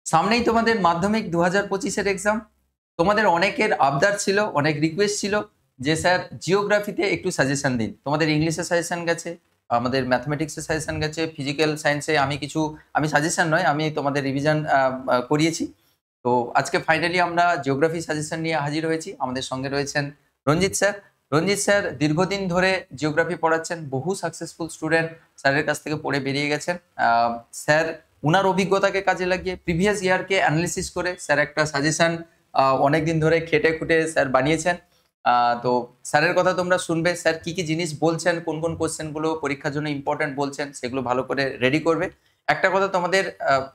সামনেই তোমাদের মাধ্যমিক 2025-এর এক্সাম। তোমাদের অনেকের আবদার ছিল, অনেক রিকোয়েস্ট ছিল যে স্যার জিওগ্রাফিতে একটু সাজেশন দিন। তোমাদের ইংলিশে সাজেশন গেছে, আমাদের ম্যাথমেটিক্সে সাজেশন গেছে, ফিজিক্যাল সায়েন্সে আমি সাজেশন নয়, আমি তোমাদের রিভিশন করিয়েছি। তো আজকে ফাইনালি আমরা জিওগ্রাফি সাজেশন নিয়ে হাজির হয়েছি। আমাদের সঙ্গে রয়েছেন রঞ্জিত স্যার। রঞ্জিত স্যার দীর্ঘদিন ধরে জিওগ্রাফি পড়াচ্ছেন, বহু সাকসেসফুল স্টুডেন্ট স্যারের কাছ থেকে পড়ে বেরিয়ে গেছেন। স্যার উনার অভিজ্ঞতাকে কাজে লাগিয়ে প্রিভিয়াস ইয়ারকে অ্যানালিসিস করে স্যার একটা সাজেশন অনেকদিন ধরে খেটে খুঁটে স্যার বানিয়েছেন। তো স্যারের কথা তোমরা শুনবে, স্যার কি কি জিনিস বলছেন, কোন কোন কোশ্চেনগুলো পরীক্ষার জন্য ইম্পর্টেন্ট বলছেন, সেগুলো ভালো করে রেডি করবে। একটা কথা তোমাদের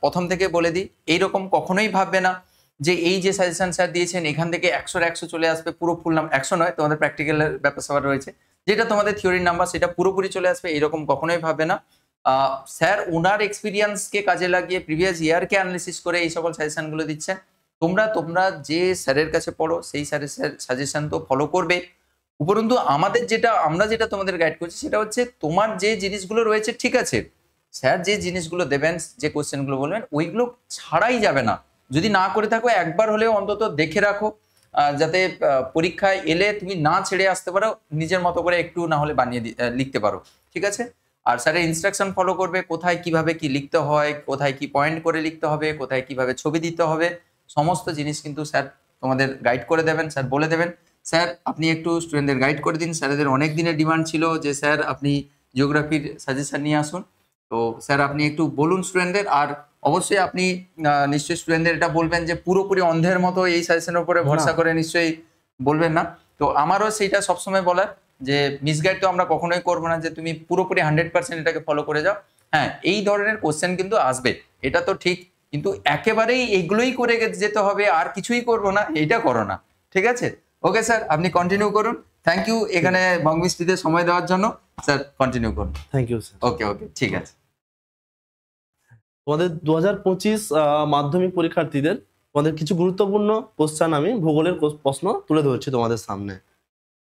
প্রথম থেকে বলে দিই, এইরকম কখনোই ভাববে না যে এই যে সাজেশন স্যার দিয়েছেন এখান থেকে 100 চলে আসবে, পুরো ফুল নাম্বার 100 নয়, তোমাদের প্র্যাকটিক্যালের ব্যাপার স্যাপার রয়েছে, যেটা তোমাদের থিওরির নাম্বার সেটা পুরোপুরি চলে আসবে, এরকম কখনোই ভাববে না। স্যার ওনার এক্সপিরিয়েন্সকে কাজে লাগিয়ে প্রিভিয়াস ইয়ারকে অ্যানালিসিস করে এই সকল সাজেশনগুলো দিচ্ছেন। তোমরা যে স্যারের কাছে পড়ো সেই স্যারের সাজেশন তো ফলো করবে, উপরন্তু আমরা যেটা তোমাদের গাইড করছি সেটা হচ্ছে তোমার যে জিনিসগুলো রয়েছে ঠিক আছে, স্যার যে জিনিসগুলো দেবেন, যে কোশ্চেনগুলো বলবেন ওইগুলো ছাড়াই যাবে না। যদি না করে থাকো একবার হলেও অন্তত দেখে রাখো, যাতে পরীক্ষায় এলে তুমি না ছেড়ে আসতে পারো, নিজের মতো করে একটু না হলে বানিয়ে লিখতে পারো, ঠিক আছে? আর স্যারের ইনস্ট্রাকশন ফলো করবে, কোথায় কিভাবে কি লিখতে হয়, কোথায় কি পয়েন্ট করে লিখতে হবে, কোথায় কিভাবে ছবি দিতে হবে, সমস্ত জিনিস কিন্তু স্যার তোমাদের গাইড করে দেবেন, স্যার বলে দেবেন। স্যার আপনি একটু স্টুডেন্টদের গাইড করে দিন, স্যারেদের অনেক দিনের ডিমান্ড ছিল যে স্যার আপনি জিওগ্রাফির সাজেশন নিয়ে আসুন। তো স্যার আপনি একটু বলুন স্টুডেন্টদের, আর অবশ্যই আপনি নিশ্চয়ই স্টুডেন্টদের এটা বলবেন যে পুরোপুরি অন্ধের মতো এই সাজেশনের উপরে ভরসা করে নিশ্চয়ই বলবেন না। তো আমারও সেইটা সবসময় বলার যে মিসগাইড তো আমরা কখনোই করবো না যে তুমি পুরোপুরি 100% এটাকে ফলো করে যাও। হ্যাঁ, এই ধরনের কোশ্চেন কিন্তু আসবে, এটা তো ঠিক, কিন্তু একেবারেই এইগুলোই করে যেতে হবে আর কিছুই করবো না, এইটা করো না, ঠিক আছে? ওকে স্যার, আপনি কন্টিনিউ করুন। থ্যাংক ইউ এখানে বঙ্গমিস্ত্রিতে সময় দেওয়ার জন্য। স্যার কন্টিনিউ করুন। Thank you sir. Okay okay, ঠিক আছে। তোমাদের 2025 মাধ্যমিক পরীক্ষার্থীদের তোমাদের কিছু গুরুত্বপূর্ণ কোশ্চেন আমি ভূগোলের প্রশ্ন তুলে ধরছি তোমাদের সামনে।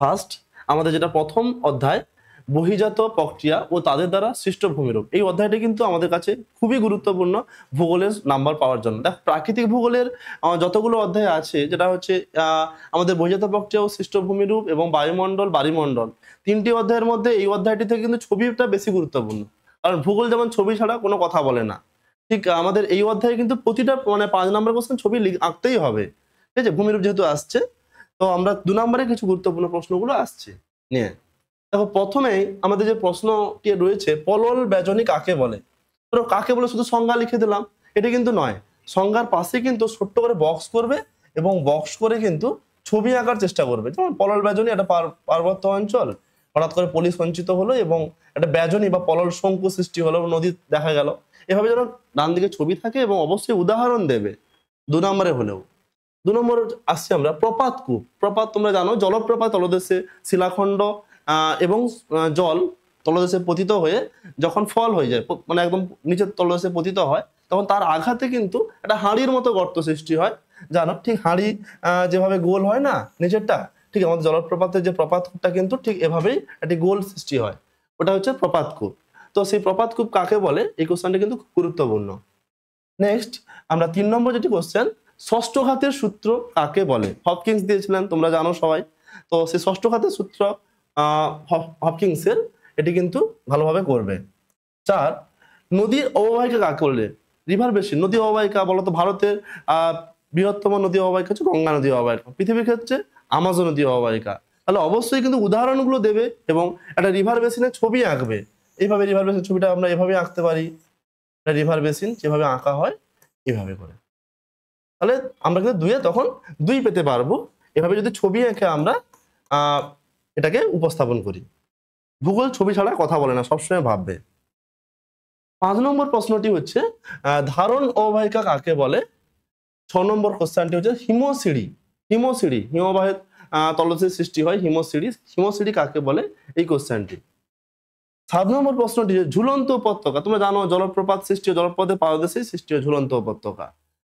ফার্স্ট, আমাদের যেটা প্রথম অধ্যায়, বহিজাত প্রক্রিয়া ও তাদের দ্বারা সৃষ্ট ভূমিরূপ। এই অধ্যায়টি কিন্তু আমাদের কাছে খুবই গুরুত্বপূর্ণ ভূগোলের নাম্বার পাওয়ার জন্য। দেখ, প্রাকৃতিক ভূগোলের যতগুলো অধ্যায় আছে, যেটা হচ্ছে আমাদের বহিজাত প্রক্রিয়া ও সৃষ্ট ভূমিরূপ এবং বায়ুমণ্ডল, তিনটি অধ্যায়ের মধ্যে এই অধ্যায়টি থেকে কিন্তু ছবিটা বেশি গুরুত্বপূর্ণ। কারণ ভূগোল যেমন ছবি ছাড়া কোনো কথা বলে না, ঠিক আমাদের এই অধ্যায়ে কিন্তু প্রতিটা 5 নম্বর কোশ্চেন ছবি আঁকতেই হবে, ঠিক আছে? ভূমিরূপ যেহেতু আসছে, তো আমরা 2 নম্বরে কিছু গুরুত্বপূর্ণ প্রশ্নগুলো আসছে নিয়ে। দেখো, প্রথমেই আমাদের যে প্রশ্নটি রয়েছে, পলল বেজনী কাকে বলে? তো কাকে বলে শুধু সংজ্ঞা লিখে দিলাম, এটা কিন্তু নয়। সংজ্ঞার পাশে কিন্তু ছোট্ট করে বক্স করবে এবং বক্স করে কিন্তু ছবি আঁকার চেষ্টা করবে। যেমন পলল বেজনী একটা পার্বত্য অঞ্চল, হঠাৎ করে পলি সঞ্চিত হলো এবং একটা বেজনী বা পলল শঙ্কু সৃষ্টি হলো, নদী দেখা গেল। এভাবে যেন ডান দিকে ছবি থাকে এবং অবশ্যই উদাহরণ দেবে 2 নম্বরে হলেও। 2 নম্বর আসছে আমরা প্রপাতকূপ। প্রপাত তোমরা জানো, জলপ্রপাত তলদেশে শিলাখণ্ড এবং জল তলদেশে পতিত হয়ে যখন ফল হয়ে যায়, মানে একদম নিচের তলদেশে পতিত হয়, তখন তার আঘাতে কিন্তু একটা হাঁড়ির মতো গর্ত সৃষ্টি হয়। জানো, ঠিক হাঁড়ি যেভাবে গোল হয় না নিচেরটা, ঠিক আমাদের জলপ্রপাতের যে প্রপাতকূপটা কিন্তু ঠিক এভাবেই একটি গোল সৃষ্টি হয়, ওটা হচ্ছে প্রপাতকূপ। তো সেই প্রপাতকূপ কাকে বলে, এই কোশ্চেনটা কিন্তু খুব গুরুত্বপূর্ণ। নেক্সট, আমরা 3 নম্বর যেটি কোশ্চেন, ষষ্ঠ ঘাতের সূত্র কাকে বলে? হপকিন্স দিয়েছিলেন, তোমরা জানো সবাই। তো সেই ষষ্ঠ ঘাতের সূত্র হপকিন্সের, এটি কিন্তু ভালোভাবে করবে। 4, নদীর অববাহিকা কাকে বলে? River basin. নদী অববাহিকা বলতো, ভারতের বৃহত্তম নদী অববাহিকা হচ্ছে গঙ্গা নদী অববাহিকা, পৃথিবীর ক্ষেত্রে আমাজন নদী অববাহিকা। তাহলে অবশ্যই কিন্তু উদাহরণগুলো দেবে এবং একটা রিভার বেসিনের ছবি আঁকবে। এইভাবে রিভার বেসিন ছবিটা আমরা এভাবে আঁকতে পারি, রিভার বেসিন যেভাবে আঁকা হয় এভাবে করে। তাহলে আমরা কিন্তু 2-এ তখন 2 পেতে পারবো, এভাবে যদি ছবি এঁকে আমরা এটাকে উপস্থাপন করি। ভূগোল ছবি ছাড়া কথা বলে না, সবসময় ভাববে। 5 নম্বর প্রশ্নটি হচ্ছে, ধারণ অববাহিকা কাকে বলে? 6 নম্বর কোশ্চেনটি হচ্ছে হিমশিড়ি। হিমবাহের তলদেশে সৃষ্টি হয় হিমশিড়ি কাকে বলে, এই কোশ্চেনটি। 7 নম্বর প্রশ্নটি ঝুলন্ত উপত্যকা। তোমরা জানো জলপ্রপাত সৃষ্টি, জলপ্রপাতের পাদদেশে সৃষ্টি হয় ঝুলন্ত উপত্যকা।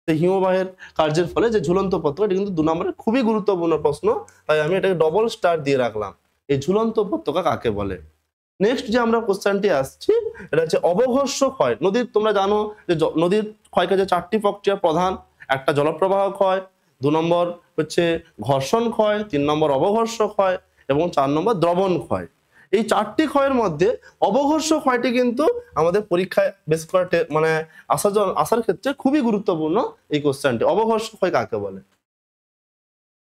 হিমবাহের কার্যের ফলে যে ঝুলন্ত উপত্যকা, এটি কিন্তু 2 নম্বরের খুবই গুরুত্বপূর্ণ প্রশ্ন, তাই আমি এটাকে ডবল স্টার দিয়ে রাখলাম। এই ঝুলন্ত উপত্যকা কাকে বলে? নেক্সট যে আমরা কোশ্চেনটি আসছি, এটা হচ্ছে অবঘর্ষ ক্ষয়। নদীর, তোমরা জানো যে নদীর ক্ষয়কাজে 4টি প্রক্রিয়া প্রধান। একটা জলপ্রবাহ ক্ষয়, 2 নম্বর হচ্ছে ঘর্ষণ ক্ষয়, 3 নম্বর অবঘর্ষ ক্ষয় এবং 4 নম্বর দ্রবণ ক্ষয়। এই 4টি ক্ষয়ের মধ্যে অবঘর্ষ ক্ষয়টি কিন্তু আমাদের পরীক্ষায় বেশ করে মানে আসার ক্ষেত্রে খুবই গুরুত্বপূর্ণ এই কোশ্চেনটি। অবঘর্ষ ক্ষয় কাকে বলে?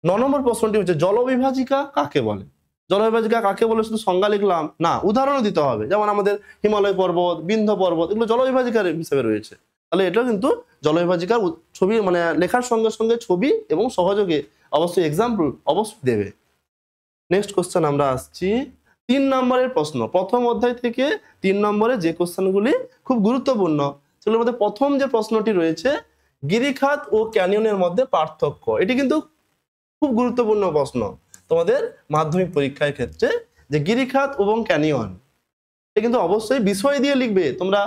9 নম্বর প্রশ্নটি হচ্ছে জলবিভাজিকা কাকে বলে? জলবিভাজিকা কাকে বলে শুধু সংজ্ঞা লিখলাম না, উদাহরণও দিতে হবে। যেমন আমাদের হিমালয় পর্বত, বিন্ধ্য পর্বত, এগুলো জলবিভাজিকার হিসেবে রয়েছে। তাহলে এটাও কিন্তু জলবিভাজিকার ছবি, মানে লেখার সঙ্গে সঙ্গে ছবি এবং সহযোগে অবশ্যই এক্সাম্পল অবশ্যই দেবে। নেক্সট কোশ্চেন আমরা আসছি 3 নম্বরের প্রশ্ন। প্রথম অধ্যায় থেকে 3 নম্বরে যে কোশ্চেনগুলি খুব গুরুত্বপূর্ণ, সেগুলোর মধ্যে প্রথম যে প্রশ্নটি রয়েছে, গিরিখাত ও ক্যানিয়নের মধ্যে পার্থক্য। এটি কিন্তু খুব গুরুত্বপূর্ণ প্রশ্ন তোমাদের মাধ্যমিক পরীক্ষার ক্ষেত্রে, যে গিরিখাত এবং ক্যানিয়ন। এটা কিন্তু অবশ্যই বিষয় দিয়ে লিখবে তোমরা।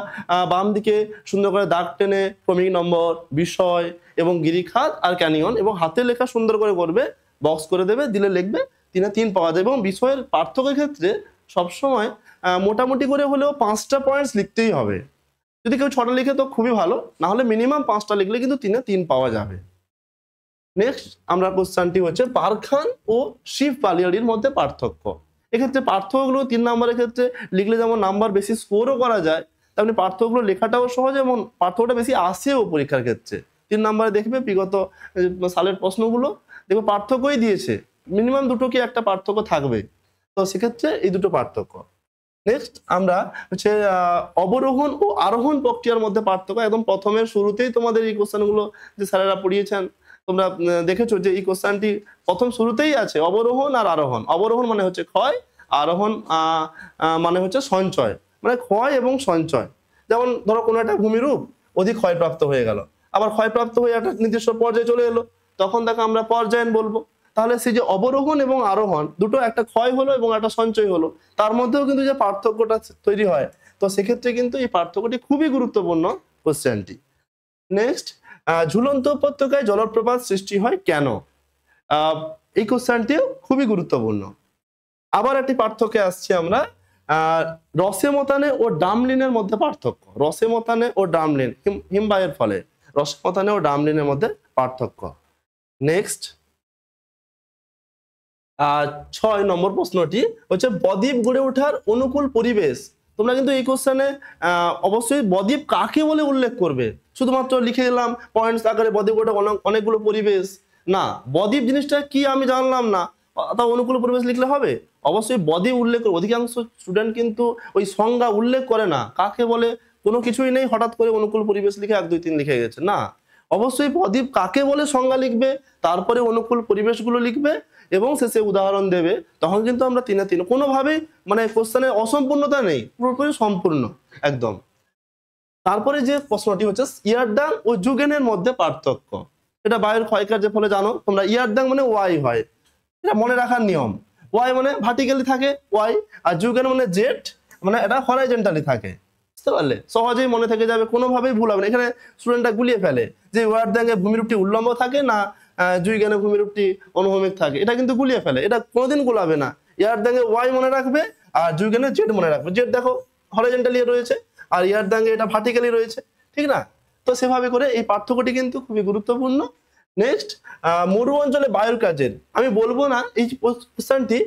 বাম দিকে সুন্দর করে দাগ টেনে ক্রমিক নম্বর, বিষয় এবং গিরিখাত আর ক্যানিয়ন, এবং হাতে লেখা সুন্দর করে করবে, বক্স করে দেবে, দিলে লিখবে 3-এ 3 পাওয়া যায়। এবং বিষয়ের পার্থক্যের ক্ষেত্রে সবসময় মোটামুটি করে হলেও 5টা পয়েন্টস লিখতেই হবে। যদি কেউ 6টা লিখে তো খুবই ভালো, না হলে মিনিমাম 5টা লিখলে কিন্তু 3-এ 3 পাওয়া যাবে। নেক্সট আমরা কোশ্চেনটি হচ্ছে বারখান ও শিব পালিয়াড়ির মধ্যে পার্থক্য। এক্ষেত্রে পার্থক্যগুলো 3 নম্বরের ক্ষেত্রে লিখলে যেমন নাম্বার বেশি স্কোরও করা যায়, তেমনি পার্থক্যগুলো লেখাটাও সহজ এবং পার্থক্যটা বেশি আসেও পরীক্ষার ক্ষেত্রে। 3 নম্বরে দেখবে বিগত সালের প্রশ্নগুলো দেখবে পার্থক্যই দিয়েছে, মিনিমাম 2টো কি একটা পার্থক্য থাকবে। তো সেক্ষেত্রে এই 2টো পার্থক্য। নেক্সট আমরা হচ্ছে অবরোহণ ও আরোহণ প্রক্রিয়ার মধ্যে পার্থক্য। একদম প্রথমের শুরুতেই তোমাদের এই কোশ্চেনগুলো যে স্যারেরা পড়িয়েছেন, তোমরা দেখেছো যে এই কোশ্চেনটি প্রথম শুরুতেই আছে, অবরোহণ আর আরোহণ। অবরোহণ মানে হচ্ছে ক্ষয়, আরোহণ মানে হচ্ছে সঞ্চয়, মানে ক্ষয় এবং সঞ্চয়। যেমন ধরো কোনো একটা ভূমিরূপ অধিক ক্ষয়প্রাপ্ত হয়ে গেল, আবার ক্ষয়প্রাপ্ত হয়ে একটা নির্দিষ্ট পর্যায়ে চলে এলো, তখন তাকে আমরা পর্যায়ন বলবো। তাহলে সেই যে অবরোহণ এবং আরোহণ দুটো, একটা ক্ষয় হলো এবং একটা সঞ্চয় হলো, তার মধ্যেও কিন্তু যে পার্থক্যটা তৈরি হয়, তো সেক্ষেত্রে কিন্তু এই পার্থক্যটি খুবই গুরুত্বপূর্ণ কোশ্চেনটি। নেক্সট, ঝুলন্ত উপত্যকায় জলপ্রপাত সৃষ্টি হয় কেন? এই কোশ্চেনটিও খুবই গুরুত্বপূর্ণ। আবার একটি পার্থক্যে আসছি আমরা, রসেমতানে ও ডামলিনের মধ্যে পার্থক্য। রসেমতানে ও ডামলিন, হিমবাহের ফলে রসেমতানে ও ডামলিনের মধ্যে পার্থক্য। নেক্সট 6 নম্বর প্রশ্নটি হচ্ছে বদ্বীপ গড়ে ওঠার অনুকূল পরিবেশ। তোমরা কিন্তু এই কোশ্চেনে অবশ্যই বদ্বীপ কাকে বলে উল্লেখ করবে। শুধুমাত্র লিখে দিলাম পয়েন্টস আকারে বদ্বীপ গড়ে অনেকগুলো পরিবেশ, না, বদ্বীপ জিনিসটা কি আমি জানলাম না, তা অনুকূল পরিবেশ লিখলে হবে? অবশ্যই বদ্বীপ উল্লেখ করে। অধিকাংশ স্টুডেন্ট কিন্তু ওই সংজ্ঞা উল্লেখ করে না, কাকে বলে কোনো কিছুই নেই, হঠাৎ করে অনুকূল পরিবেশ লিখে 1 2 3 লিখে গেছে। না, অবশ্যই বদ্বীপ কাকে বলে সংজ্ঞা লিখবে, তারপরে অনুকূল পরিবেশগুলো লিখবে এবং শেষে উদাহরণ দেবে। তখন কিন্তু আমরা 3-এ 3, কোনোভাবেই মানে কোশ্চেনের অসম্পূর্ণতা নেই, পুরোপুরি সম্পূর্ণ একদম। তারপরে যে প্রশ্নটি হচ্ছে ইয়ারদাং ও জুগেনের মধ্যে পার্থক্য। এটা বায়ুর ক্ষয়কার্যের ফলে জানো তোমরা, ইয়ারদাং মানে ওয়াই হয়, এটা মনে রাখার নিয়ম। ওয়াই মানে ভার্টিক্যালি থাকে ওয়াই, আর জুগেন মানে জেড, মানে এটা হরাইজন্টালি থাকে। বুঝতে পারলে? সহজেই মনে থেকে যাবে, কোনোভাবেই ভুল হবে না। এখানে স্টুডেন্টরা গুলিয়ে ফেলে যে ইয়ারদাং এ ভূমিরূপটি উল্লম্ব থাকে না জুইগেনে ভূমিরূপটি অনুভূমিক থাকে, এটা কিন্তু গুলিয়ে ফেলে, এটা কোনোদিন গুলাবে না। ইয়ারদাং এ ওয়াই মনে রাখবে আর জুইগেনে জেড মনে রাখবে। জেড দেখো হরাইজন্টালি রয়েছে আর ইয়ারদাং এ এটা ভার্টিক্যালি রয়েছে, ঠিক না? তো সেভাবে করে এই পার্থক্যটি কিন্তু খুবই গুরুত্বপূর্ণ। নেক্সট, মরু অঞ্চলে বায়ুর কাজের, আমি বলবো না এই কোশ্চেনটি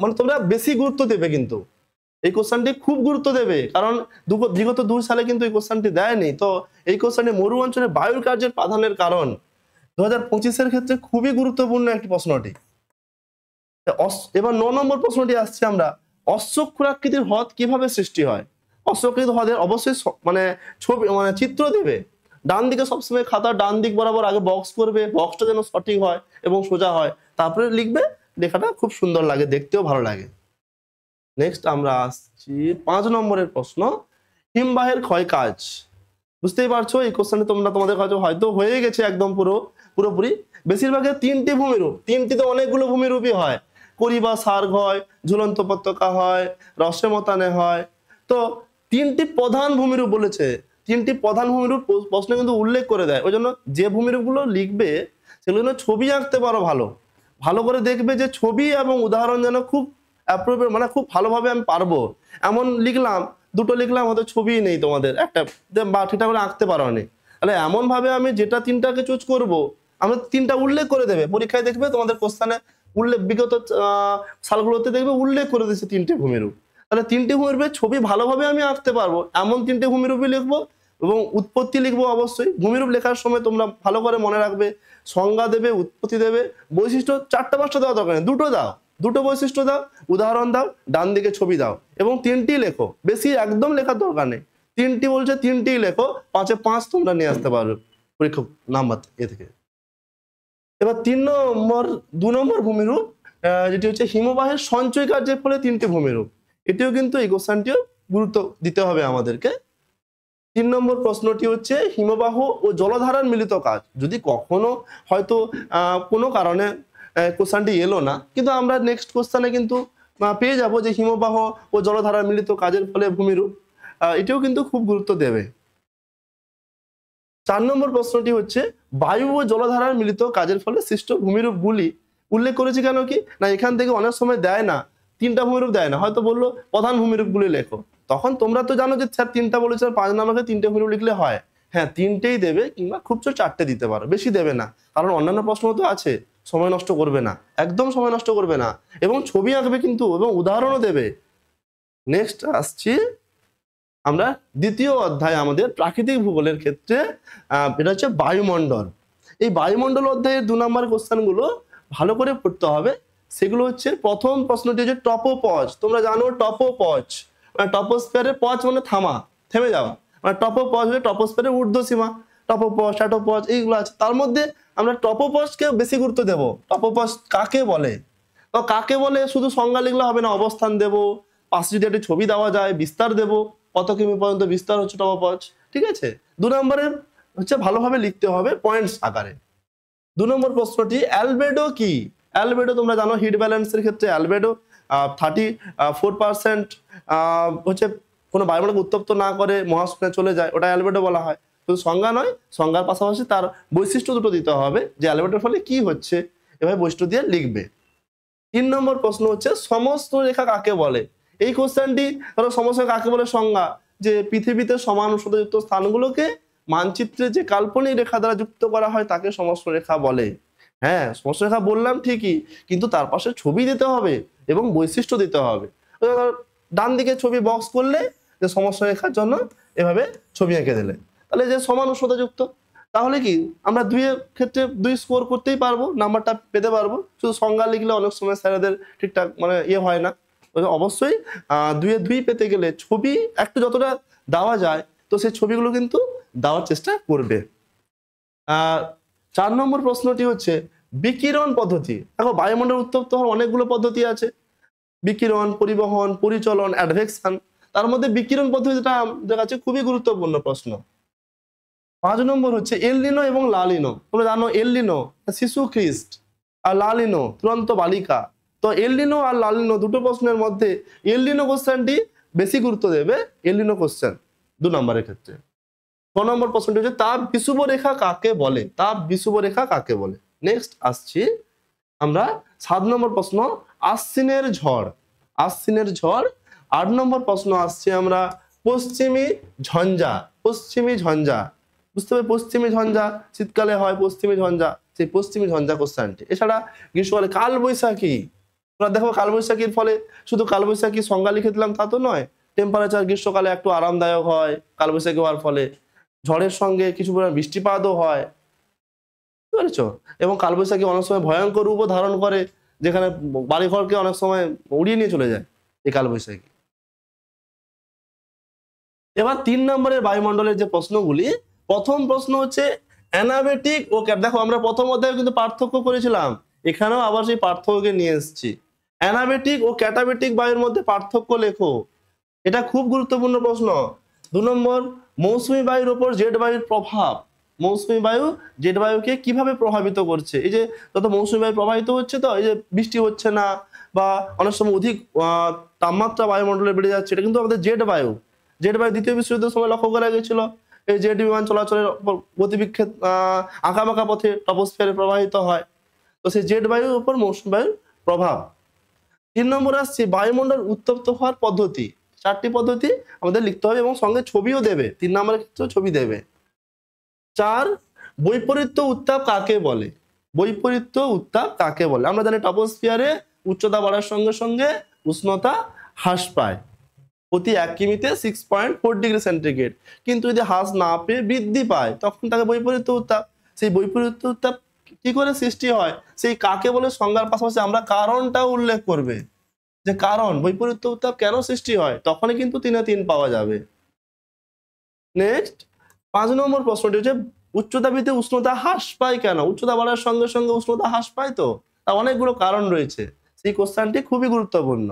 মানে তোমরা বেশি গুরুত্ব দেবে, কিন্তু এই কোশ্চেনটি খুব গুরুত্ব দেবে, কারণ বিগত 2 সালে কিন্তু এই কোশ্চেনটি দেয়নি। তো এই কোশ্চেনটি মরু অঞ্চলে বায়ুর কার্যের প্রাধান্যের কারণ 2025-এর ক্ষেত্রে খুবই গুরুত্বপূর্ণ একটি প্রশ্নটি। এবার 9 নম্বর প্রশ্নটি আসছে আমরা, অশ্বক্ষুরাকৃতির হ্রদ কিভাবে সৃষ্টি হয়? অশ্বক্ষুরাকৃত হ্রদের অবশ্যই মানে ছবি, মানে চিত্র দেবে। ডান দিকে সবসময় খাতার ডান দিক বরাবর আগে বক্স করবে, বক্সটা যেন সঠিক হয় এবং সোজা হয়, তারপরে লিখবে, লেখাটা খুব সুন্দর লাগে, দেখতেও ভালো লাগে। নেক্সট আমরা আসছি 5 নম্বরের প্রশ্ন, হিমবাহের ক্ষয় কাজ। বুঝতেই পারছো এই কোশ্চেনে তোমাদের কাছে হয়তো হয়ে গেছে একদম পুরোপুরি। বেশিরভাগের 3টি ভূমিরূপ, 3টিতে অনেকগুলো ভূমিরূপই হয়, করিবা সার্গ হয়, ঝুলন্ত উপত্যকা হয়, রসেমতানে হয়। তো 3টি প্রধান ভূমিরূপ বলেছে, 3টি প্রধান ভূমিরূপ প্রশ্ন কিন্তু উল্লেখ করে দেয়। ওই জন্য যে ভূমিরূপগুলো লিখবে সেগুলো ছবি আঁকতে পারো, ভালো করে দেখবে যে ছবি এবং উদাহরণ যেন খুব অ্যাপ্রোপ্রিয়েট মানে খুব ভালোভাবে আমি পারবো এমন লিখলাম, দুটো লিখলাম, হয়তো ছবিই নেই তোমাদের একটা, বা ঠিকঠাক করে আঁকতে পারো নি, তাহলে এমন ভাবে আমি যেটা তিনটাকে চুজ করব, আমরা তিনটা উল্লেখ করে দেবে পরীক্ষায়, দেখবে তোমাদের কোশ্চেনে উল্লেখ, বিগত সালগুলোতে দেখবে উল্লেখ করে দিচ্ছে তিনটে ভূমিরূপ। তাহলে তিনটে ভূমিরূপের ছবি ভালোভাবে আমি আঁকতে পারবো এমন তিনটে ভূমিরূপই লিখবো, এবং উৎপত্তি লিখবো অবশ্যই। ভূমিরূপ লেখার সময় তোমরা ভালো করে মনে রাখবে, সংজ্ঞা দেবে, উৎপত্তি দেবে, বৈশিষ্ট্য 4টা 5টা দেওয়া দরকার নেই, দুটো দাও, দুটো বৈশিষ্ট্য দাও, উদাহরণ দাও, ডান দিকে ছবি দাও, এবং তিনটি লেখো, বেশি একদম লেখার দরকার নেই, তিনটি বলছে তিনটি লেখো, 5-এ 5 তোমরা নিয়ে আসতে পারবে পরীক্ষা নাম্বার এ থেকে। এবার 2 নম্বর ভূমিরূপ, যেটি হচ্ছে হিমবাহের সঞ্চয় কার্যের ফলে তিনটি ভূমিরূপ। এটিও কিন্তু এই কোশ্চেনটিও গুরুত্ব দিতে হবে আমাদেরকে। 3 নম্বর প্রশ্নটি হচ্ছে হিমবাহ ও জলধারার মিলিত কাজ। যদি কখনো হয়তো কোনো কারণে কোশ্চেনটি এলো না, কিন্তু আমরা নেক্সট কোশ্চেনে কিন্তু পেয়ে যাব যে হিমবাহ ও জলধারার মিলিত কাজের ফলে ভূমিরূপ, এটিও কিন্তু খুব গুরুত্ব দেবে। 4 নম্বর প্রশ্নটি হচ্ছে বায়ু ও জলধারার মিলিত কাজের ফলে সৃষ্ট ভূমিরূপগুলি উল্লেখ করেছে কেন কি না, এখান থেকে অনেক সময় দেয় না, 3টা ভূমিরূপ দেয় না, হয়তো বললো প্রধান ভূমিরূপগুলি লেখো, তখন তোমরা তো জানো যে স্যার 3টা বলেছে, 5 নম্বরে 3টে ভূমিরূপ লিখলে হয়, হ্যাঁ 3টেই দেবে, কিংবা খুব জোর 4টে দিতে পারো, বেশি দেবে না, কারণ অন্যান্য প্রশ্ন তো আছে, সময় নষ্ট করবে না, একদম সময় নষ্ট করবে না, এবং ছবি আঁকবে কিন্তু, এবং উদাহরণও দেবে। নেক্সট আসছি আমরা দ্বিতীয় অধ্যায় আমাদের প্রাকৃতিক ভূগোলের ক্ষেত্রে, এটা হচ্ছে বায়ুমণ্ডল। এই বায়ুমণ্ডল অধ্যায়ের 2 নম্বর কোশ্চেনগুলো ভালো করে পড়তে হবে। সেগুলো হচ্ছে, প্রথম প্রশ্নটি হচ্ছে টপোপজ। তোমরা জানো টপোপজ মানে টপোস্ফিয়ারের পজ মানে থামা, থেমে যাওয়া, মানে টপোপজ হচ্ছে টপোস্ফিয়ারের ঊর্ধ্বসীমা, টপোপজ স্ট্র্যাটোপজ এইগুলো আছে, তার মধ্যে আমরা টপোপজকে বেশি গুরুত্ব দেব। টপোপজ কাকে বলে, তো কাকে বলে শুধু সংজ্ঞা লিখলে হবে না, অবস্থান দেব, পাশে যদি একটা ছবি দেওয়া যায় বিস্তার দেব, কত কিমি পর্যন্ত বিস্তার হচ্ছে টপোপজ, ঠিক আছে। 2 নম্বরের হচ্ছে ভালোভাবে লিখতে হবে পয়েন্টস আকারে। 2 নম্বর প্রশ্নটি অ্যালবেডো কি। অ্যালবেডো তোমরা জানো হিট ব্যালেন্সের ক্ষেত্রে অ্যালবেডো 34% হচ্ছে কোনো বায়ুমণ্ডলকে উত্তপ্ত না করে মহাশূন্যে চলে যায়, ওটা অ্যালবেডো বলা হয়। শুধু সংজ্ঞা নয়, সংজ্ঞার পাশাপাশি তার বৈশিষ্ট্য দুটো দিতে হবে, যে অ্যালবেডোর ফলে কি হচ্ছে, এভাবে বৈশিষ্ট্য দিয়ে লিখবে। 3 নম্বর প্রশ্ন হচ্ছে সমস্ত রেখা কাকে বলে। এই কোশ্চেনটি ধরো সমস্ত রেখা কাকে বলে সংজ্ঞা, যে পৃথিবীতে সমান উষ্ণতাযুক্ত স্থানগুলোকে মানচিত্রে যে কাল্পনিক রেখা দ্বারা যুক্ত করা হয় তাকে সমস্ত রেখা বলে। হ্যাঁ সমস্ত রেখা বললাম ঠিকই, কিন্তু তার পাশে ছবি দিতে হবে এবং বৈশিষ্ট্য দিতে হবে। ডান দিকে ছবি বক্স করলে যে সমস্ত রেখার জন্য এভাবে ছবি এঁকে দিলে, তাহলে যে সমান উষ্ণতাযুক্ত, তাহলে কি আমরা 2-এর ক্ষেত্রে 2 স্কোর করতেই পারবো, নাম্বারটা পেতে পারবো। শুধু সংজ্ঞা লিখলে অনেক সময় স্যারেদের ঠিকঠাক মানে হয় না, অবশ্যই 2-এ 2 পেতে গেলে ছবি একটু যতটা দেওয়া যায় তো সেই ছবিগুলো কিন্তু দেওয়ার চেষ্টা করবে। 4 নম্বর প্রশ্নটি হচ্ছে বিকিরণ পদ্ধতি। দেখো বায়ুমণ্ডল উত্তপ্ত হওয়ার অনেকগুলো পদ্ধতি আছে, বিকিরণ, পরিবহন, পরিচলন, অ্যাডভেকশন, তার মধ্যে বিকিরণ পদ্ধতিটা আমাদের কাছে খুবই গুরুত্বপূর্ণ প্রশ্ন। 5 নম্বর হচ্ছে এল-নিনো এবং লা-নিনো। তোমরা জানো এল-নিনো শিশু খ্রিস্ট, আর লা-নিনো তুরন্ত বালিকা। তো এল-নিনো আর লা-নিনো দুটো প্রশ্নের মধ্যে এল-নিনো কোশ্চেনটি বেশি গুরুত্ব দেবে, এল-নিনো কোশ্চেন 2 নম্বরের ক্ষেত্রে। 6 নম্বর প্রশ্নটি হচ্ছে তাপ বিষুব রেখা কাকে বলে, তাপ বিষুব রেখা কাকে বলে। নেক্সট আসছি আমরা 7 নম্বর প্রশ্ন আশ্বিনের ঝড়। আশ্বিনের ঝড়। 8 নম্বর প্রশ্ন আসছে আমরা পশ্চিমী ঝঞ্ঝা। পশ্চিমী ঝঞ্ঝা, বুঝতে হবে পশ্চিমী ঝঞ্ঝা শীতকালে হয়, পশ্চিমী ঝঞ্ঝা, সেই পশ্চিমী ঝঞ্ঝা কোশ্চেনটি। এছাড়া গ্রীষ্মকালে কালবৈশাখী, তোমরা দেখো কালবৈশাখীর ফলে শুধু কালবৈশাখী সংজ্ঞা লিখে দিলাম তা তো নয়, টেম্পারেচার গ্রীষ্মকালে একটু আরামদায়ক হয় কালবৈশাখী হওয়ার ফলে, ঝড়ের সঙ্গে কিছু পরিমাণ বৃষ্টিপাতও হয়, বুঝতে পেরেছো। এবং কালবৈশাখী অনেক সময় ভয়ঙ্কর রূপও ধারণ করে, যেখানে বাড়িঘরকে অনেক সময় উড়িয়ে নিয়ে চলে যায় এই কালবৈশাখী। এবার 3 নম্বরের বায়ুমণ্ডলের যে প্রশ্নগুলি, প্রথম প্রশ্ন হচ্ছে অ্যানাবেটিক ও দেখো আমরা প্রথম অধ্যায়ে কিন্তু পার্থক্য করেছিলাম, এখানেও আবার সেই পার্থক্যকে নিয়ে এসেছি। অ্যানাবেটিক ও ক্যাটাবেটিক বায়ুর মধ্যে পার্থক্য লেখো, এটা খুব গুরুত্বপূর্ণ প্রশ্ন। 2 নম্বর মৌসুমী বায়ুর উপর জেট বায়ুর প্রভাব। মৌসুমী বায়ু জেট বায়ুকে কিভাবে প্রভাবিত করছে, এই যে যত মৌসুমী বায়ু প্রভাবিত হচ্ছে, তো এই যে বৃষ্টি হচ্ছে না বা অনেক সময় অধিক তাপমাত্রা বায়ুমণ্ডলে বেড়ে যাচ্ছে, এটা কিন্তু আমাদের জেট বায়ু। জেট বায়ু দ্বিতীয় বিশ্বযুদ্ধের সময় লক্ষ্য করা গেছিল, এই জেট বিমান চলাচলের গতিবিক্ষেপ আঁকাবাঁকা পথে টপোস্ফিয়ারে প্রবাহিত হয়, তো সেই জেট বায়ুর উপর মৌসুমী বায়ুর প্রভাব। 3 নম্বর আসছে বায়ুমণ্ডল উত্তপ্ত হওয়ার পদ্ধতি। 4টি পদ্ধতি আমাদের লিখতে হবে এবং সঙ্গে ছবিও দেবে, 3 নম্বরের ক্ষেত্রেও ছবি দেবে। 4 বৈপরীত্য উত্তাপ কাকে বলে? বৈপরীত্য উত্তাপ কাকে বলে? আমরা জানি টপোস্ফিয়ারে উচ্চতা বাড়ার সঙ্গে সঙ্গে উষ্ণতা হ্রাস পায় প্রতি 1 কিমিতে 6.4 ডিগ্রি সেন্টিগ্রেড, কিন্তু যদি হ্রাস না পেয়ে বৃদ্ধি পায় তখন তাকে বৈপরীত্য উত্তাপ। সেই বৈপরীত্য উত্তাপ কি করে সৃষ্টি হয় সেই কাকে বলে সংজ্ঞার পাশাপাশি আমরা কারণটাও উল্লেখ করবে, যে কারণ বৈপরীত্য উত্তাপ কেন সৃষ্টি হয়, তখনই কিন্তু 3 এ 3 পাওয়া যাবে। নেক্সট 5 নম্বর প্রশ্নটি হচ্ছে উচ্চতা বৃদ্ধি উষ্ণতা হ্রাস পায় কেন? উচ্চতা বাড়ার সঙ্গে সঙ্গে উষ্ণতা হ্রাস পায়, তো তার অনেকগুলো কারণ রয়েছে, সেই কোশ্চেনটি খুবই গুরুত্বপূর্ণ।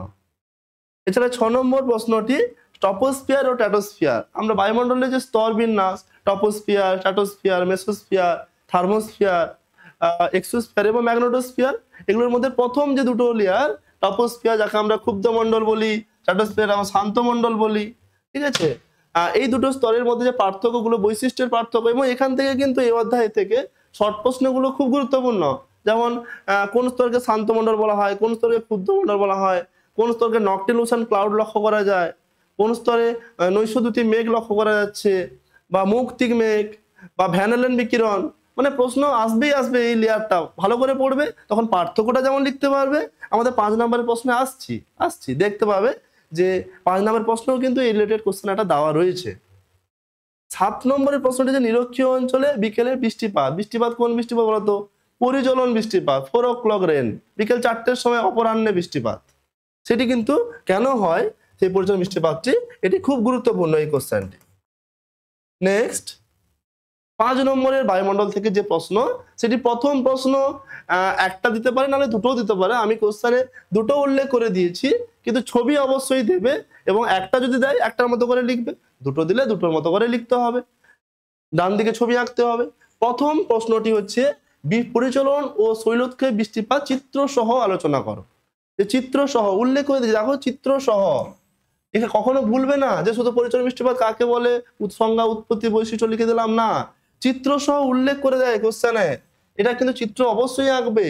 এছাড়া 6 নম্বর প্রশ্নটি টপোস্ফিয়ার ও স্ট্র্যাটোস্ফিয়ার। আমরা বায়ুমণ্ডলের যে স্তর বিন্যাস troposphere, stratosphere, mesosphere, thermosphere, exosphere এবং ম্যাগনেটোস্ফিয়ার, এগুলোর মধ্যে প্রথম যে দুটো লেয়ার টপোস্ফিয়ার, যাকে আমরা ক্ষুব্ধ মণ্ডল বলি, স্ট্র্যাটোস্ফিয়ার আমরা শান্ত মণ্ডল বলি, ঠিক আছে। এই দুটো স্তরের মধ্যে যে পার্থক্যগুলো, বৈশিষ্ট্যের পার্থক্য, এবং এখান থেকে কিন্তু এই অধ্যায় থেকে শর্ট প্রশ্নগুলো খুব গুরুত্বপূর্ণ। যেমন কোন স্তরকে শান্ত মণ্ডল বলা হয়, কোন স্তরকে ক্ষুব্ধ মণ্ডল বলা হয়, কোন স্তরকে নকটিলুশন ক্লাউড লক্ষ্য করা যায়, কোন স্তরে নৈশদ্যুতি মেঘ লক্ষ্য করা যাচ্ছে, বা মৌক্তিক মেঘ বা ভ্যান বিকিরণ। মানে প্রশ্ন আসবেই আসবে, এই লেয়ারটা ভালো করে পড়বে তখন পার্থক্যটা যেমন লিখতে পারবে। আমাদের 5 নম্বরের প্রশ্নে আসছি দেখতে পাবে যে 5 নম্বরের প্রশ্নেও কিন্তু এই রিলেটেড কোশ্চেন একটা দেওয়া রয়েছে। 7 নম্বরের প্রশ্নটি যে নিরক্ষীয় অঞ্চলে বিকেলে বৃষ্টিপাত। বৃষ্টিপাত কোন বৃষ্টিপাত বলতো? পরিচলন বৃষ্টিপাত, 4 o'clock রেন, বিকেল 4টের সময় অপরাহ্নে বৃষ্টিপাত। সেটি কিন্তু কেন হয় সেই পরিচলন বৃষ্টিপাতটি, এটি খুব গুরুত্বপূর্ণ এই কোশ্চেনটি। নেক্সট 5 নম্বরের বায়ুমণ্ডল থেকে যে প্রশ্ন, সেটি প্রথম প্রশ্ন একটা দিতে পারে, নাহলে দুটোও দিতে পারে। আমি কোশ্চেনে দুটো উল্লেখ করে দিয়েছি, কিন্তু ছবি অবশ্যই দেবে, এবং একটা যদি দেয় একটার মতো করে লিখবে, দুটো দিলে দুটোর মতো করে লিখতে হবে, ডান দিকে ছবি আঁকতে হবে। প্রথম প্রশ্নটি হচ্ছে পরিচলন ও শৈলক্ষে বৃষ্টিপাত চিত্র সহ আলোচনা করো। যে চিত্র সহ উল্লেখ করে দিয়েছে, দেখো চিত্র সহ, এখানে কখনো ভুলবে না যে শুধু পরিচলন বৃষ্টিপাত কাকে বলে, সংজ্ঞা, উৎপত্তি, বৈশিষ্ট্য লিখে দিলাম না, চিত্র সহ উল্লেখ করে দেয় কোশ্চেনে। এটা কিন্তু চিত্র অবশ্যই আঁকবে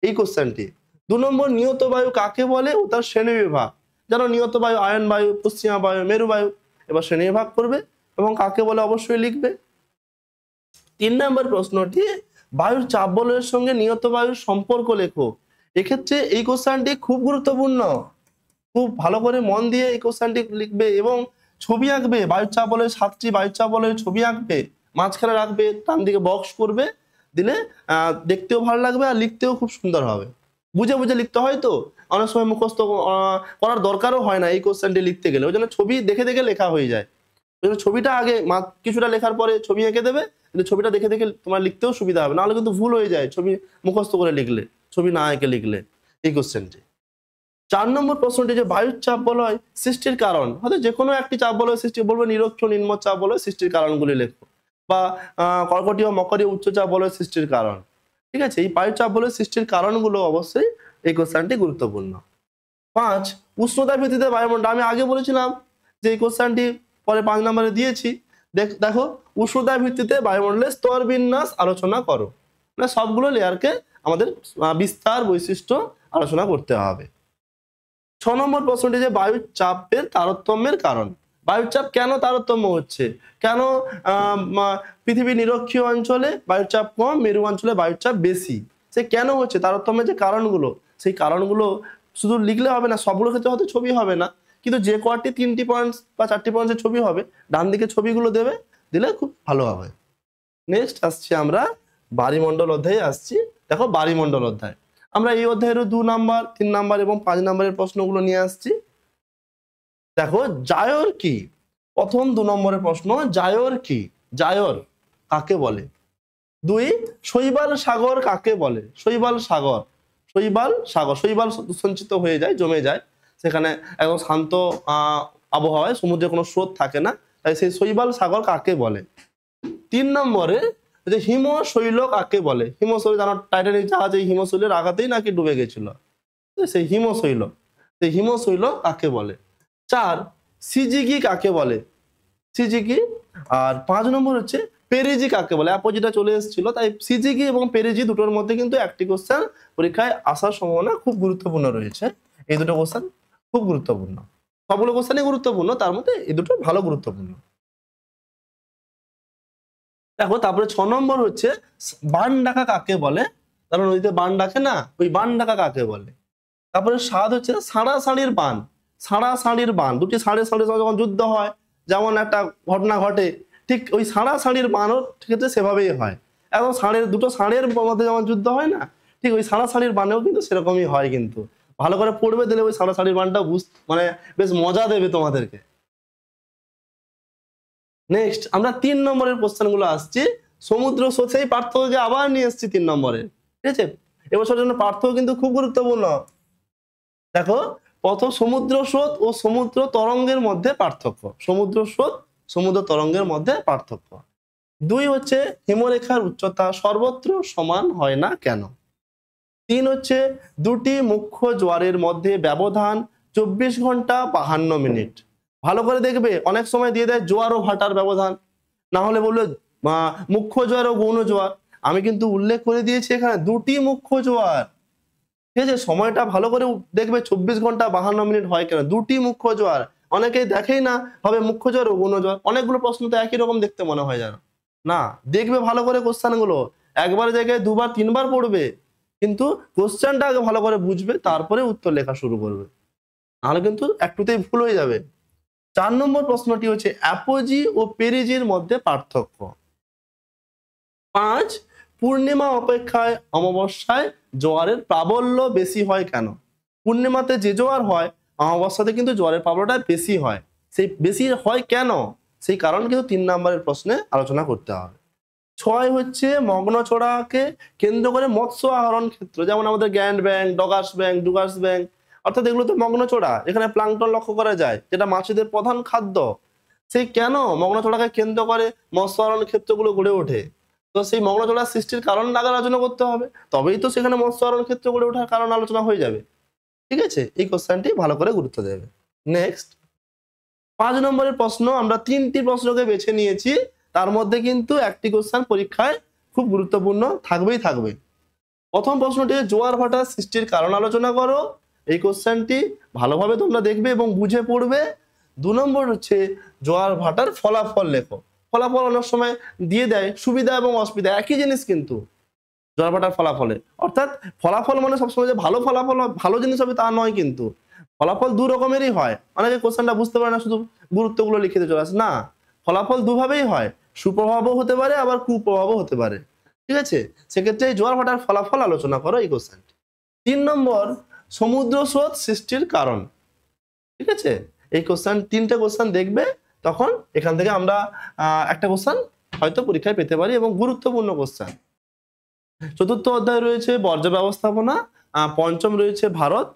এই কোশ্চেনটি। 2 নম্বর নিয়ত বায়ু কাকে বলে ও তার শ্রেণী বিভাগ। জানো নিয়ত বায়ু, আয়ন বায়ু, পশ্চিমা বায়ু, মেরু বায়ু। এবার শ্রেণী বিভাগ করবে এবং কাকে বলে অবশ্যই লিখবে। 3 নম্বর প্রশ্নটি বায়ুর চাপ বলয়ের সঙ্গে নিয়ত বায়ুর সম্পর্ক লেখো। এক্ষেত্রে এই কোশ্চেনটি খুব গুরুত্বপূর্ণ, খুব ভালো করে মন দিয়ে এই কোশ্চেনটি লিখবে এবং ছবি আঁকবে। বায়ুর চাপ বলয়ের 7টি বায়ুর চাপ বলয়ের ছবি আঁকবে, মাঝখানে রাখবে, ডান দিকে বক্স করবে, দিলে দেখতেও ভালো লাগবে আর লিখতেও খুব সুন্দর হবে। বুঝে বুঝে লিখতে হয়, তো অনেক সময় মুখস্থ করার দরকারও হয় না এই কোশ্চেনটি লিখতে গেলে, ওই জন্য ছবি দেখে দেখে লেখা হয়ে যায়। ওই জন্য ছবিটা আগে কিছুটা লেখার পরে ছবি এঁকে দেবে, কিন্তু ছবিটা দেখে দেখে তোমার লিখতেও সুবিধা হবে, নাহলে কিন্তু ভুল হয়ে যায় ছবি মুখস্থ করে লিখলে, ছবি না এঁকে লিখলে। এই কোশ্চেনটি 4 নম্বর প্রশ্নটি যে বায়ুর চাপ বলয় সৃষ্টির কারণ, হয়তো যে কোনো একটি চাপ বলয় সৃষ্টি, বলবে নিরক্ষ নিম্ন চাপ বলয় সৃষ্টির কারণগুলি লেখো, বা কর্কটীয় মকরীয় উচ্চ চাপ বলয় সৃষ্টির কারণ। ঠিক আছে, এই বায়ুর চাপ বলয় সৃষ্টির কারণগুলো অবশ্যই এই কোশ্চেনটি গুরুত্বপূর্ণ। 5 উষ্ণতার ভিত্তিতে বায়ুমণ্ডল। আমি আগে বলেছিলাম যে এই কোশ্চেনটি পরে 5 নম্বরে দিয়েছি। দেখো উষ্ণতার ভিত্তিতে বায়ুমণ্ডলের স্তর বিন্যাস আলোচনা করো, মানে সবগুলো লেয়ারকে আমাদের বিস্তার বৈশিষ্ট্য আলোচনা করতে হবে। 6 নম্বর প্রশ্নটি যে বায়ুর চাপের তারতম্যের কারণ। বায়ুর চাপ কেন তারতম্য হচ্ছে, কেন পৃথিবীর নিরক্ষীয় অঞ্চলে বায়ুর চাপ কম, মেরু অঞ্চলে বায়ুর চাপ বেশি, সে কেন হচ্ছে, তারতম্যের যে কারণগুলো, সেই কারণগুলো শুধু লিখলে হবে না, সবগুলো ক্ষেত্রে হয়তো ছবি হবে না, কিন্তু যে কয়টি 3টি পয়েন্টস বা 4টি পয়েন্টের ছবি হবে, ডান দিকে ছবিগুলো দেবে, দিলে খুব ভালো হবে। নেক্সট আসছি আমরা বায়ুমণ্ডল অধ্যায়ে আসছি। দেখো বায়ুমণ্ডল অধ্যায় আমরা এই অধ্যায়েরও 2 নাম্বার, 3 নাম্বার এবং 5 নাম্বারের প্রশ্নগুলো নিয়ে আসছি। দেখো জায়র কি, প্রথম 2 নম্বরের প্রশ্ন, জায়র কি, জায়র কাকে বলে। 2 শৈবাল সাগর কাকে বলে। শৈবাল সাগর, শৈবাল সঞ্চিত হয়ে যায়, জমে যায়, সেখানে একদম শান্ত আবহাওয়ায়, সমুদ্রে কোনো স্রোত থাকে না, তাই সেই শৈবাল সাগর কাকে বলে। 3 নম্বরে যে হিমশৈল কাকে বলে। হিমশৈল জানো টাইটানিক জাহাজ এই হিমশৈলের আঘাতেই নাকি ডুবে গেছিল, সেই হিমশৈল কাকে বলে। 4 সিজিগি কাকে বলে, সিজিগি। আর 5 নম্বর হচ্ছে পেরিজি কাকে বলে। অপোজিটটা চলে এসেছিল, তাই সিজিগি এবং পেরিজি দুটোর মধ্যে কিন্তু একটি কোশ্চেন পরীক্ষায় আসার সম্ভাবনা খুব গুরুত্বপূর্ণ রয়েছে। এই দুটো কোশ্চেন খুব গুরুত্বপূর্ণ। সবগুলো কোশ্চেনই গুরুত্বপূর্ণ, তার মধ্যে এই দুটো ভালো গুরুত্বপূর্ণ। দেখো তারপরে 6 নম্বর হচ্ছে বান ডাকা কাকে বলে? তারা নদীতে বান ডাকে না, ওই বান ডাকা কাকে বলে? তারপরে 7 হচ্ছে সাড়াসাড়ির বান। সাড়াসাড়ির বান, দুটি ষাঁড়ের সঙ্গে যখন যুদ্ধ হয়, যেমন একটা ঘটনা ঘটে, ঠিক ওই সাড়াসাড়ির বানও ক্ষেত্রে সেভাবেই হয়। এখন দুটো ষাঁড়ের মধ্যে যেমন যুদ্ধ হয় না, ঠিক ওই সাড়াসাড়ির বানেও কিন্তু সেরকমই হয়। কিন্তু ভালো করে পড়বে, দিলে ওই সাড়াসাড়ির বানটা মানে বেশ মজা দেবে তোমাদেরকে। নেক্সট আমরা 3 নম্বরের কোশ্চেন গুলো আসছি। সমুদ্র স্রোত, সেই পার্থক্যকে আবার নিয়ে এসেছি 3 নম্বরে, ঠিক আছে? এবছরের জন্য পার্থক্য কিন্তু খুব গুরুত্বপূর্ণ। দেখো, প্রথম সমুদ্র স্রোত ও সমুদ্র তরঙ্গের মধ্যে পার্থক্য। সমুদ্র স্রোত, সমুদ্র তরঙ্গের মধ্যে পার্থক্য। 2 হচ্ছে হিমরেখার উচ্চতা সর্বত্র সমান হয় না কেন? 3 হচ্ছে দুটি মুখ্য জোয়ারের মধ্যে ব্যবধান 24 ঘন্টা 52 মিনিট। ভালো করে দেখবে, অনেক সময় দিয়ে দেয় জোয়ার ও ভাটার ব্যবধান, না হলে বলবে মুখ্য জোয়ার ও গৌণ জোয়ার। আমি কিন্তু উল্লেখ করে দিয়েছি এখানে দুটি মুখ্য জোয়ার, ঠিক আছে? সময়টা ভালো করে দেখবে, 24 ঘন্টা 52 মিনিট হয় কেন? দুটি মুখ্য জোয়ার। অনেকেই দেখেই না, হবে মুখ্য জোয়ার ও গৌণ জোয়ার। অনেকগুলো প্রশ্ন তো একই রকম দেখতে মনে হয় যেন। না, দেখবে ভালো করে কোশ্চেন গুলো, একবার জায়গায় 2 বার 3 বার পড়বে, কিন্তু কোশ্চেনটা আগে ভালো করে বুঝবে, তারপরে উত্তর লেখা শুরু করবে, নাহলে কিন্তু একটুতেই ভুল হয়ে যাবে। 4 নম্বর প্রশ্নটি হচ্ছে অ্যাপোজি ও পেরিজির মধ্যে পার্থক্য। 5 পূর্ণিমা অপেক্ষায় অমাবস্যায় জোয়ারের প্রাবল্য বেশি হয় কেন? পূর্ণিমাতে যে জোয়ার হয়, অমাবস্যাতে কিন্তু জোয়ারের প্রাবল্যটা বেশি হয়। সেই বেশি হয় কেন, সেই কারণ কিন্তু 3 নম্বরের প্রশ্নে আলোচনা করতে হবে। 6 হচ্ছে মগ্নচড়াকে কেন্দ্র করে মৎস্য আহরণ ক্ষেত্র, যেমন আমাদের grand bank, Doggers bank, Doggers bank, অর্থাৎ এগুলো তো মগ্নচড়া, এখানে প্লাঙ্কটন লক্ষ্য করা যায়, যেটা মাছেদের প্রধান খাদ্য। সেই কেন মগ্নচড়াকে কেন্দ্র করে মৎস্য আহরণ ক্ষেত্রগুলো গড়ে ওঠে? তো সেই মগ্নচড়া সৃষ্টির কারণ আগে আলোচনা করতে হবে, তবেই তো সেখানে মৎস্য আহরণ ক্ষেত্র গড়ে ওঠার কারণ আলোচনা হয়ে যাবে, ঠিক আছে? এই কোশ্চেনটি ভালো করে গুরুত্ব দেবে। নেক্সট 5 নম্বরের প্রশ্ন, আমরা 3টি প্রশ্নকে বেছে নিয়েছি, তার মধ্যে কিন্তু একটি কোশ্চেন পরীক্ষায় খুব গুরুত্বপূর্ণ থাকবেই থাকবে। প্রথম প্রশ্নটি জোয়ার ভাটার সৃষ্টির কারণ আলোচনা করো। এই কোশ্চেনটি ভালোভাবে তোমরা দেখবে এবং বুঝে পড়বে। 2 নম্বর হচ্ছে জোয়ার ভাটার ফলাফল লেখো। ফলাফল অনেক সময় দিয়ে দেয় সুবিধা এবং অসুবিধা, একই জিনিস কিন্তু জোয়ার ভাটার ফলাফলে। অর্থাৎ ফলাফল মানে সবসময় যে ভালো ফলাফল, ভালো জিনিস হবে তা নয়, কিন্তু ফলাফল 2 রকমেরই হয়। অনেকে কোশ্চেনটা বুঝতে পারে না, শুধু গুরুত্বগুলো লিখে দিয়ে চলে আসে। না, ফলাফল দুভাবেই হয়, সুপ্রভাবও হতে পারে, আবার কুপ্রভাবও হতে পারে, ঠিক আছে? সেক্ষেত্রে জোয়ার ভাটার ফলাফল আলোচনা করো এই কোশ্চেনটি। 3 নম্বর সমুদ্র স্রোত সৃষ্টির কারণ, ঠিক আছে? এই কোশ্চেন 3টে কোশ্চেন দেখবে, তখন এখান থেকে আমরা একটা কোশ্চেন হয়তো পরীক্ষায় পেতে পারি, এবং গুরুত্বপূর্ণ কোশ্চেন। 4র্থ অধ্যায় রয়েছে বর্জ্য ব্যবস্থাপনা, 5ম রয়েছে ভারত,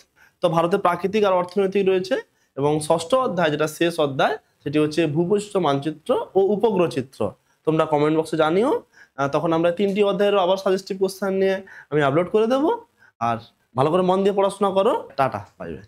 তো ভারতের প্রাকৃতিক আর অর্থনৈতিক রয়েছে, এবং 6ষ্ঠ অধ্যায় যেটা শেষ অধ্যায়, সেটি হচ্ছে ভূবৈচিত্র্য মানচিত্র ও উপগ্রহ চিত্র। তোমরা কমেন্ট বক্সে জানিও, তখন আমরা 3টি অধ্যায়েরও আবার সাজেস্টিভ কোশ্চেন নিয়ে আমি আপলোড করে দেবো। আর ভালো করে মন দিয়ে পড়াশোনা করো। Tata, bye bye.